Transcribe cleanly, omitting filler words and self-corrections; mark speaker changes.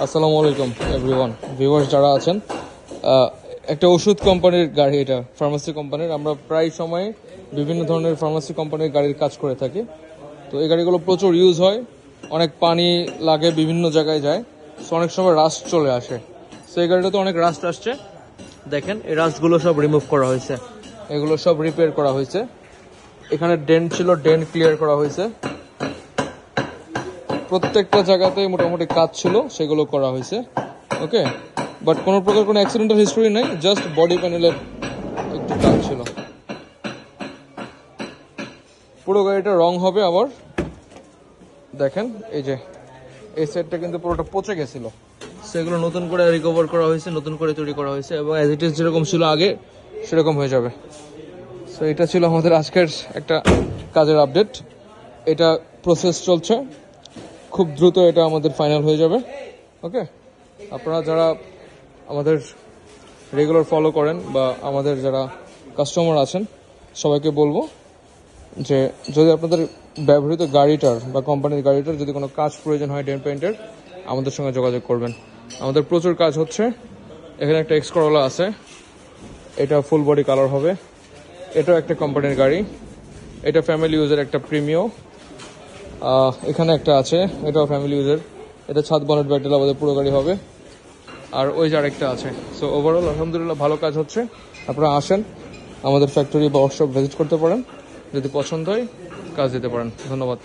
Speaker 1: আসসালামু আলাইকুম everyone viewers যারা আছেন। একটা ওষুধ কোম্পানির গাড়ি, এটা ফার্মাসি কোম্পানির। আমরা প্রায় সময় বিভিন্ন ধরনের ফার্মাসি কোম্পানির গাড়ির কাজ করে থাকি। তো এই গাড়িগুলো প্রচুর ইউজ হয়, অনেক পানি লাগে, বিভিন্ন জায়গায় যায়, সো অনেক সময় রাস্ট চলে আসে। সো এই গাড়িটাতে অনেক রাস্ট আসছে, দেখেন এই রাস্টগুলো সব রিমুভ করা হয়েছে, এগুলো সব রিপেয়ার করা হয়েছে। এখানে ডেন্ট ছিল, ডেন্ট ক্লিয়ার করা হয়েছে। প্রত্যেকটা জায়গাতেই মোটামুটি কাজ ছিল, সেগুলো করা হয়েছে। ওকে, বাট কোনো প্রকার কোনো অ্যাক্সিডেন্টাল হিস্টরি নেই, জাস্ট বডি প্যানেলের একটু কাজ ছিল। পুরো গাড়িটা রং হবে আবার। দেখেন এই যে এই সাইডটা কিন্তু পুরোটা পচে গেছিল, সেগুলো নতুন করে রিকভার করা হয়েছে, নতুন করে তৈরি করা হয়েছে, এবং অ্যাজ ইট ইজ যেরকম ছিল আগে সেরকম হয়ে যাবে। সো এটা ছিল আমাদের আজকের একটা কাজের আপডেট। এটা প্রসেস চলছে, খুব দ্রুত এটা আমাদের ফাইনাল হয়ে যাবে। ওকে, আপনারা যারা আমাদের রেগুলার ফলো করেন বা আমাদের যারা কাস্টমার আছেন, সবাইকে বলবো যে যদি আপনাদের ব্যবহৃত গাড়িটার বা কোম্পানির গাড়িটার যদি কোনো কাজ প্রয়োজন হয় ডেন্ট পেইন্টের, আমাদের সঙ্গে যোগাযোগ করবেন। আমাদের প্রচুর কাজ হচ্ছে। এখানে একটা এক্স করোলা আছে, এটা ফুল বডি কালার হবে। এটাও একটা কোম্পানির গাড়ি, এটা ফ্যামিলি ইউজের একটা প্রিমিও। এখানে একটা আছে, এটাও ফ্যামিলি ইউজের, এটা ছাদ বনেট ব্যাটেল আমাদের পুরো গাড়ি হবে। আর ওই যে আরেকটা আছে। সো ওভারঅল আলহামদুলিল্লাহ ভালো কাজ হচ্ছে। আপনারা আসেন, আমাদের ফ্যাক্টরি বা ওয়ার্কশপ ভিজিট করতে পারেন, যদি পছন্দ হয় কাজ দিতে পারেন। ধন্যবাদ।